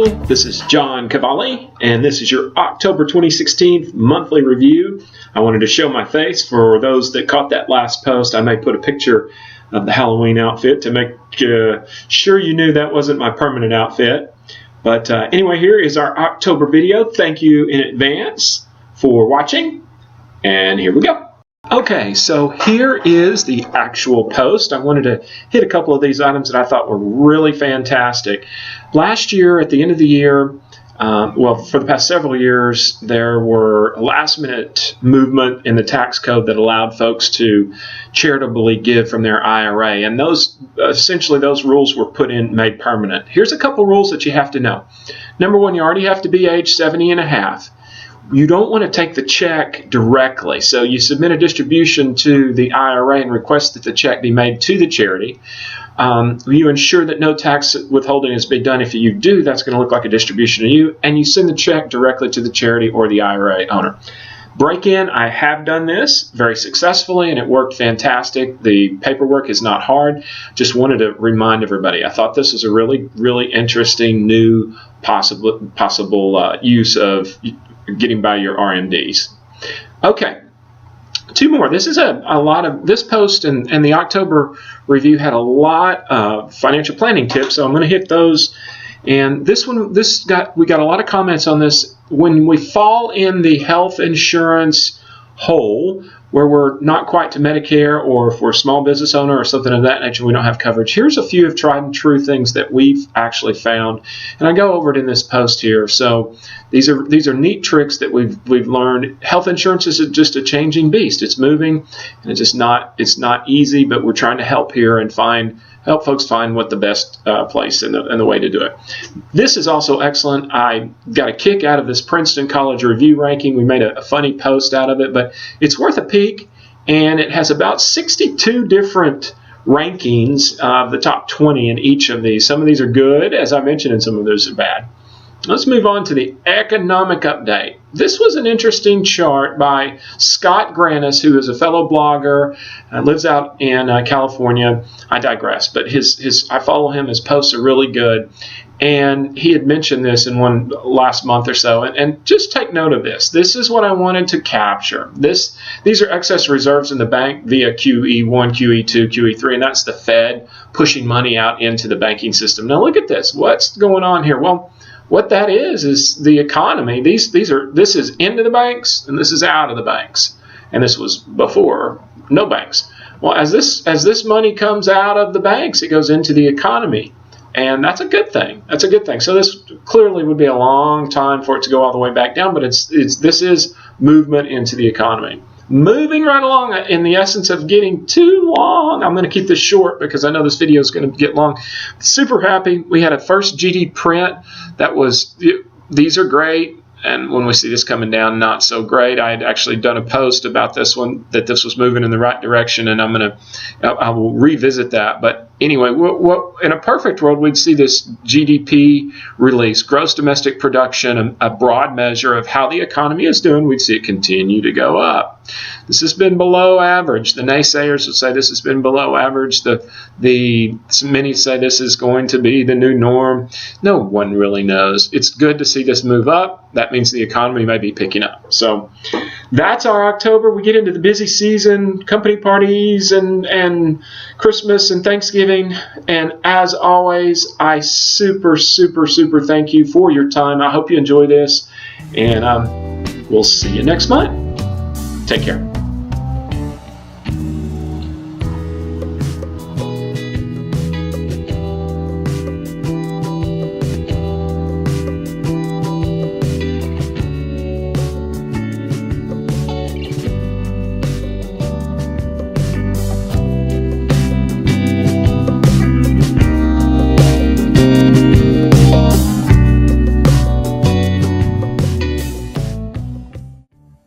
Hello, this is John Kvale, and this is your October 2016 monthly review. I wanted to show my face for those that caught that last post. I may put a picture of the Halloween outfit to make sure you knew that wasn't my permanent outfit. But anyway, here is our October video. Thank you in advance for watching, and here we go. Okay, so here is the actual post. I wanted to hit a couple of these items that I thought were really fantastic. Last year, at the end of the year, for the past several years, there were a last-minute movement in the tax code that allowed folks to charitably give from their IRA, and those rules were made permanent. Here's a couple rules that you have to know. Number one, you already have to be age 70 and a half. You don't want to take the check directly, so you submit a distribution to the IRA and request that the check be made to the charity. You ensure that no tax withholding has been done. If you do, that's going to look like a distribution to you, and you send the check directly to the charity or the IRA owner. Break-in, I have done this very successfully, and it worked fantastic. The paperwork is not hard. Just wanted to remind everybody. I thought this was a really, really interesting new possible use of getting by your RMDs. Okay, two more. This is a lot of this post and the October review had a lot of financial planning tips, so I'm going to hit those. And this one, we got a lot of comments on this. When we fall in the health insurance hole, where we're not quite to Medicare, or if we're a small business owner or something of that nature, we don't have coverage. Here's a few of tried and true things that we've actually found, and I go over it in this post here. So these are neat tricks that we've learned. Health insurance is just a changing beast. It's moving, and it's not easy, but we're trying to help here and help folks find what the best place and the way to do it. This is also excellent. I got a kick out of this Princeton college review ranking. We made a funny post out of it, but it's worth a peek, and it has about 62 different rankings of the top 20 in each of these. Some of these are good, as I mentioned, and some of those are bad. Let's move on to the economic update. This was an interesting chart by Scott Granis, who is a fellow blogger, lives out in California. I digress, but I follow him. His posts are really good, and he had mentioned this in one last month or so. And just take note of this. This is what I wanted to capture. These are excess reserves in the bank via QE1, QE2, QE3, and that's the Fed pushing money out into the banking system. Now look at this. What's going on here? Well, what that is the economy. This is into the banks, and this is out of the banks, and this was before no banks. Well, as this money comes out of the banks, it goes into the economy, and that's a good thing. That's a good thing. So this clearly would be a long time for it to go all the way back down, but this is movement into the economy. Moving right along, in the essence of getting too long, I'm going to keep this short because I know this video is going to get long. Super happy. We had a first GD print these are great. And when we see this coming down, not so great. I had actually done a post about this one, that this was moving in the right direction, and I will revisit that. But anyway, in a perfect world, we'd see this GDP release, gross domestic production, a broad measure of how the economy is doing. We'd see it continue to go up. This has been below average. The naysayers would say this has been below average. Many say this is going to be the new norm. No one really knows. It's good to see this move up. That means the economy may be picking up. So that's our October. We get into the busy season, company parties and Christmas and Thanksgiving. And as always, I super, super, super thank you for your time. I hope you enjoy this, and we'll see you next month. Take care.